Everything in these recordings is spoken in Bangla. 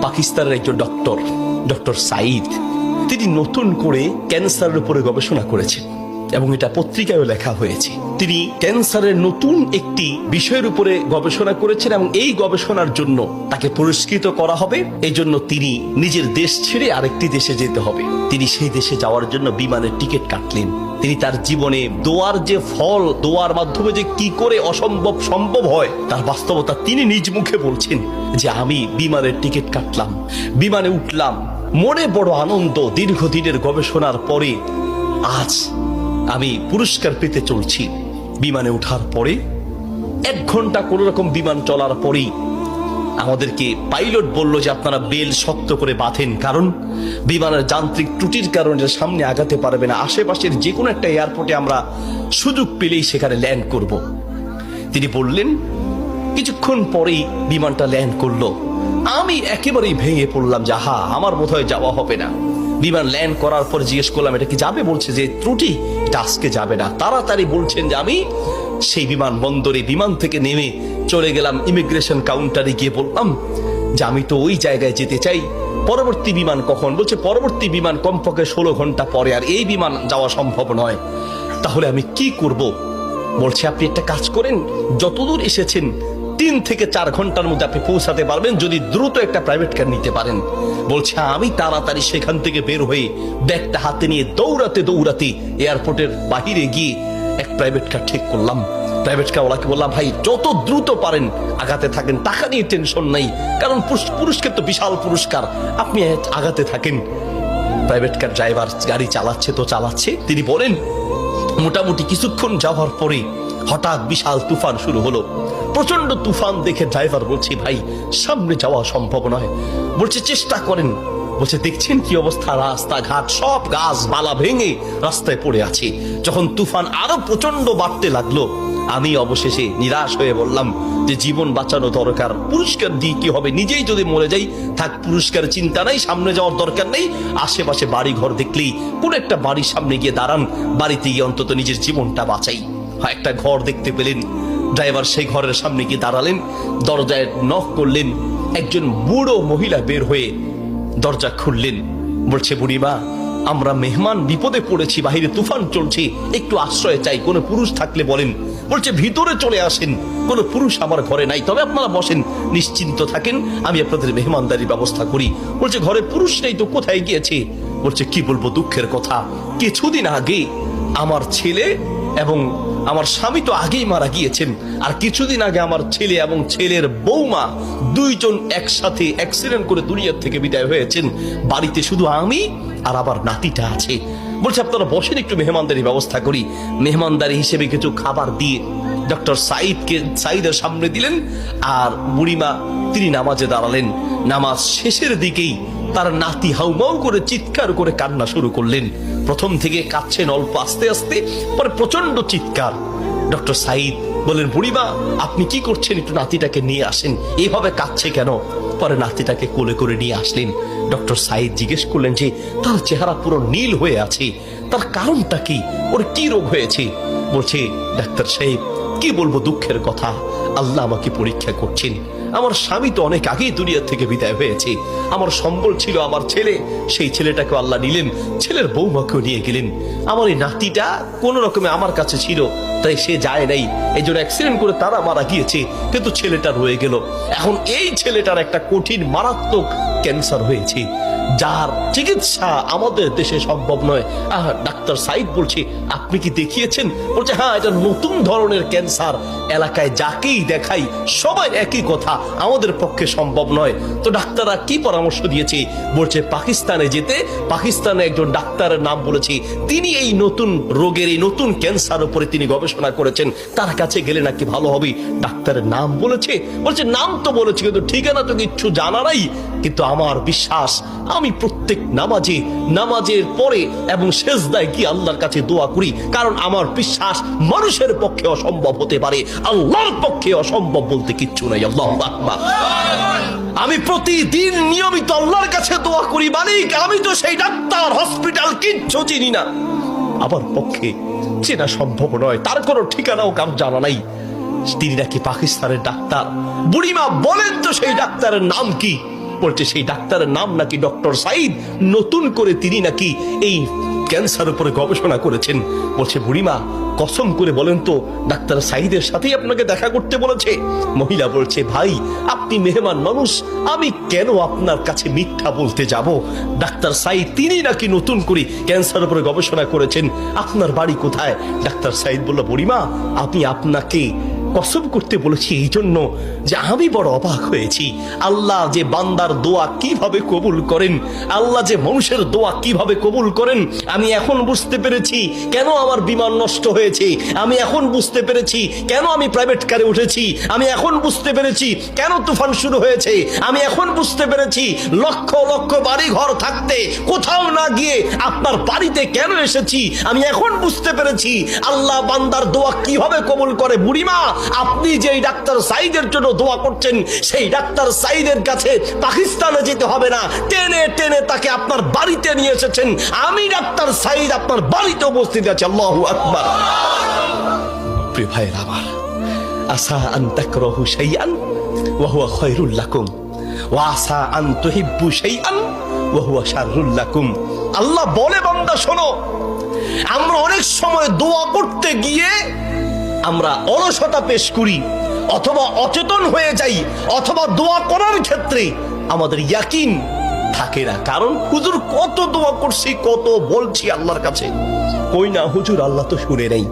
পাকিস্তানের একজন ডক্টর সাইদ, তিনি নতুন করে ক্যান্সারের উপরে গবেষণা করেছেন এবং এটা পত্রিকায়ও লেখা হয়েছে। তিনি ক্যান্সারের নতুন একটি বিষয়ের উপরে গবেষণা করেছেন এবং এই গবেষণার জন্য তাকে পুরস্কৃত করা হবে। এই জন্য তিনি নিজের দেশ ছেড়ে আরেকটি দেশে যেতে হবে। তিনি সেই দেশে যাওয়ার জন্য বিমানের টিকিট কাটলেন। তিনি তার জীবনে দোয়ার যে ফল, দোয়ার মাধ্যমে যে কি করে অসম্ভব সম্ভব হয় তার বাস্তবতা তিনি নিজ মুখে বলছেন যে আমি বিমানের টিকিট কাটলাম, বিমানে উঠলাম, মনে বড় আনন্দ। দীর্ঘদিনের গবেষণার পরে আজ আমি পুরস্কার পেতে চলছি। বিমানে ওঠার পরে 1 ঘন্টা কোন রকম বিমান চলার পরেই আমাদেরকে পাইলট বলল যে আপনারা বেল শক্ত করে বাঁধেন, কারণ বিমানের যান্ত্রিক ত্রুটির কারণে সামনে আগাতে পারবে না। আশেপাশের যে কোনো একটা এয়ারপোর্টে আমরা সুযোগ পেলেই সেখানে ল্যান্ড করব। তিনি বললেন। কিছুক্ষণ পরেই বিমানটা ল্যান্ড করলো। আমি একেবারেই ভেঙে পড়লাম যে আমার বোধহয় যাওয়া হবে না। বিমান ল্যান্ড করার পর জিজ্ঞেস করলাম এটা কি যাবে? বলছে যে ত্রুটি, এটা আজকে যাবে না। তাড়াতাড়ি বলছেন যে আমি সেই বিমান বন্দরে বিমান থেকে নেমে চলে গেলাম ইমিগ্রেশন কাউন্টারে, গিয়ে বললাম যে আমি তো ওই জায়গায় যেতে চাই। পরবর্তী বিমান কখন? বলছে পরবর্তী বিমান কমপক্ষে 16 ঘন্টা পরে, আর এই বিমান যাওয়া সম্ভব নয়। তাহলে আমি কি করব? বলছে আপনি একটা কাজ করেন, যতদূর এসেছেন 3 থেকে 4 ঘন্টার মধ্যে আপনি পৌঁছাতে পারবেন যদি দ্রুত একটা প্রাইভেট কার নিতে পারেন। বলছে আমি তাড়াতাড়ি সেখান থেকে বের হয়ে ব্যাগটা হাতে নিয়ে দৌড়াতে এয়ারপোর্টের বাহিরে গিয়ে এক প্রাইভেট কার ঠিক করলাম। প্রাইভেট কার ওলাকে বললাম ভাই যত দ্রুত পারেন আগাতে থাকেন, টাকা নিয়ে টেনশন নাই, কারণ পুরস্কার তো বিশাল পুরস্কার, আপনি আগাতে থাকেন। প্রাইভেট কার ড্রাইভার গাড়ি চালাচ্ছে। তিনি বলেন মোটামুটি কিছুক্ষণ যাওয়ার পরে হঠাৎ বিশাল তুফান শুরু হলো। প্রচন্ড তুফান দেখে ড্রাইভার বলছে ভাই সামনে যাওয়া সম্ভব নয়। বলছে চেষ্টা করেন। বলছে দেখছেন কি অবস্থা, রাস্তাঘাট সব গাছপালা ভেঙে রাস্তায় পড়ে আছে। যখন তুফান আরো প্রচন্ড বাড়তে লাগলো আমি অবশেষে নিরাশ হয়ে বললাম যে জীবন বাঁচানো দরকার, পুরস্কার দিয়ে কি হবে, নিজেই যদি মরে যাই থাক, পুরস্কার চিন্তা নাই, সামনে যাওয়ার দরকার নেই। আশেপাশে বাড়ি ঘর দেখলেই কোন একটা বাড়ির সামনে গিয়ে দাঁড়ান, বাড়িতে গিয়ে অন্তত নিজের জীবনটা বাঁচাই। একটা ঘর দেখতে পেলেন, ড্রাইভার সেই ঘরের সামনে গিয়ে দাঁড়ালেন, দরজায় নক করলেন। একজন বুড়ো মহিলা বের হয়ে দরজা খুললেন। বলছে বুড়িমা আমরা মেহমান বিপদে পড়েছি, বাহিরে তুফান চলছে, একটু আশ্রয় চাই, কোনো পুরুষ থাকলে বলেন। বলছে ভিতরে চলে আসেন, কোনো পুরুষ আমার ঘরে নাই, তবে আপনারা বসেন, নিশ্চিন্ত থাকেন, আমি আপনাদের মেহমানদারির ব্যবস্থা করি। বলছে ঘরে পুরুষ নেই তো কোথায় গিয়েছে? বলছে কি বলবো দুঃখের কথা, কিছুদিন আগে আমার ছেলে এবং আমার স্বামী তো আগেই মারা গিয়েছেন, আর কিছুদিন আগে আমার ছেলে এবং ছেলের বৌমা দুইজন একসাথে অ্যাক্সিডেন্ট করে দুনিয়ার থেকে বিদায় হয়েছেন। বাড়িতে শুধু আমি আর আবার নাতিটা আছে। বলছে আপনারা বসেন, একটু মেহমানদারি ব্যবস্থা করি। মেহমানদারি হিসেবে কিছু খাবার দিয়ে ডক্টর সাইদের সামনে দিলেন, আর বুড়িমা তিনি নামাজে দাঁড়ালেন। নামাজ শেষের দিকেই তার নাতি হাউমাউ করে চিৎকার করে কান্না শুরু করলেন। প্রথম থেকে কাঁদছেন অল্প আস্তে আস্তে, পরে প্রচন্ড চিৎকার। ডক্টর সাইদ বলেন বুড়িমা আপনি কি করছেন, একটু নাতিটাকে নিয়ে আসেন, এইভাবে কাঁদছে কেন? পরে নাতিটাকে কোলে করে নিয়ে আসলেন। ডক্টর সাইদ জিজ্ঞেস করলেন যে তার চেহারা পুরো নীল হয়ে আছে, তার কারণটা কি, ওর কি রোগ হয়েছে? বলছে ডাক্তার সাহেব কি বলবো দুঃখের কথা, আল্লাহ আমাকে পরীক্ষা করছেন। আমার স্বামী তো অনেক আগেই দুনিয়া থেকে বিদায় হয়েছে, আমার সম্বল ছিল আমার ছেলে, সেই ছেলেটাকে আল্লাহ নিলেন, ছেলের বৌমাকেও নিয়ে গেলেন। আমার এই নাতিটা কোন রকমে আমার কাছে ছিল, তাই সে যায় নাই, এই জন্য অ্যাক্সিডেন্ট করে তারা মারা গিয়েছে, কিন্তু ছেলেটা রয়ে গেল। এখন এই ছেলেটার একটা কঠিন মারাত্মক ক্যান্সার হয়েছে, যার চিকিৎসা আমাদের দেশে সম্ভব নয়। ডাক্তার সাইদ বলছে আপনি কি দেখিয়েছেন? বলছে হ্যাঁ, এটা নতুন ধরনের ক্যান্সার, এলাকায় যাকেই দেখাই সবাই একই কথা, আমাদের পক্ষে সম্ভব নয়। তো ডাক্তাররা কি পরামর্শ দিয়েছে? বলছে পাকিস্তানে যেতে। পাকিস্তানে একজন ডাক্তারের নাম বলেছে, তিনি এই নতুন রোগের, এই নতুন ক্যান্সার উপরে তিনি গবেষণা করেছেন, তার কাছে গেলে নাকি ভালো হবে। ডাক্তারের নাম বলেছে? বলছে নাম তো বলেছে, কিন্তু ঠিকানা তো কিচ্ছু জানা নাই। কিন্তু আমার বিশ্বাস, আমি প্রত্যেক নামাজের পরে এবং সেজদায় গিয়ে আল্লাহর কাছে দোয়া করি, কারণ আমার বিশ্বাস মানুষের পক্ষে অসম্ভব হতে পারে, আল্লাহর পক্ষে অসম্ভব বলতে কিচ্ছু নাই। আল্লাহু আকবার। আমি প্রতিদিন নিয়মিত আল্লাহর কাছে দোয়া করি, মালিক আমি তো সেই ডাক্তার হসপিটাল কিচ্ছু চিনি না, আমার পক্ষে চেনা সম্ভব নয়, তার কোনো ঠিকানাও কার জানা নাই। তিনি নাকি পাকিস্তানের ডাক্তার। বুড়িমা বলেন তো সেই ডাক্তারের নাম কি? বলছে সেই ডাক্তারের নাম নাকি ডক্টর সাইদ, নতুন করে তিনি নাকি এই ক্যান্সার উপরে গবেষণা করেছেন। বলছে বুড়িমা কসম করে বলেন তো ডাক্তার সাইদের সাথেই আপনাকে দেখা করতে বলেছে? মহিলা বলছে ভাই আপনি মেহমান মানুষ, আমি কেন আপনার কাছে মিথ্যা বলতে যাব? ডাক্তার সাইদ তিনি নাকি নতুন করে ক্যান্সার উপরে গবেষণা করেছেন, আপনার বাড়ি কোথায়? ডাক্তার সাইদ বলল বুড়িমা আমি আপনাকে কসম করতে বলেছি এই জন্য যে আমি বড় অবাক হয়েছি, আল্লাহ যে বান্দার দোয়া কিভাবে কবুল করেন, আল্লাহ যে মানুষের দোয়া কিভাবে কবুল করেন, আমি এখন বুঝতে পেরেছি কেন আমার বিমান নষ্ট হয়েছে, আমি এখন বুঝতে পেরেছি কেন আমি প্রাইভেট কারে উঠেছি, আমি এখন বুঝতে পেরেছি কেন তুফান শুরু হয়েছে, আমি এখন বুঝতে পেরেছি লক্ষ লক্ষ বাড়ি ঘর থাকতে কোথাও না গিয়ে আপনার বাড়িতে কেন এসেছি, আমি এখন বুঝতে পেরেছি আল্লাহ বান্দার দোয়া কিভাবে কবুল করে। বুড়িমা আপনি যে ডাক্তার সাইদের জন্য দোয়া করছেন সেই ডাক্তার সাইদের কাছে পাকিস্তানে যেতে হবে না, টেনে টেনে তাকে আপনার বাড়িতে নিয়ে এসেছেন, আমি ডাক্তার সাইদ আপনার বাড়িতে উপস্থিত আছি। আল্লাহু আকবার। প্রিয় ভাইয়ের আমার, আসা আন তাকরাহু শাইআন ওয়া হুয়া খায়রুল লাকুম ওয়া আসা আন তুহিব্বু শাইআন ওয়া হুয়া শাররুল লাকুম। আল্লাহ বলে বান্দা শোনো, আমরা অনেক সময় দোয়া করতে গিয়ে আমরা অলসতা পেশ করি, অথবা অচেতন হয়ে যাই, অথবা দোয়া করার ক্ষেত্রে আমাদের ইয়াকিন থাকে না। কারণ হুজুর কত দোয়া করছি, কত বলছি আল্লাহর কাছে, কই না হুজুর আল্লাহ তো শুনে নেই,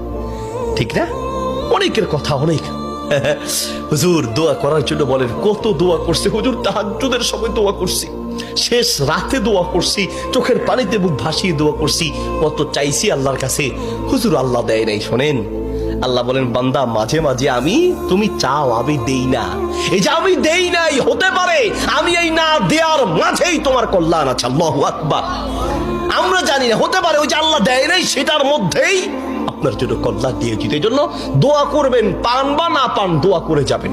ঠিক না? অনেকের কথা অনেক হুজুর দোয়া করার জন্য বলেন, কত দোয়া করছে হুজুর, তাহাজ্জুদের সময় দোয়া করছি, শেষ রাতে দোয়া করছি, চোখের পানিতে মুখ ভাসিয়ে দোয়া করছি, কত চাইছি আল্লাহর কাছে, হুজুর আল্লাহ দেয় নাই। শোনেন আল্লাহ বলেন বান্দা মাঝে মাঝে আমি তুমি চাও আমি দেই না, এই যে আমি দেই নাই হতে পারে আমি এই না দেওয়ার মাঝেই তোমার কল্যাণ আছে। আল্লাহু আকবার। আমরা জানি না, হতে পারে ওই যে আল্লাহ দেয় নাই সেটার মধ্যেই আপনার জন্য কল্যাণ দিয়েছি। এই জন্য দোয়া করবেন, পান বা না পান দোয়া করে যাবেন।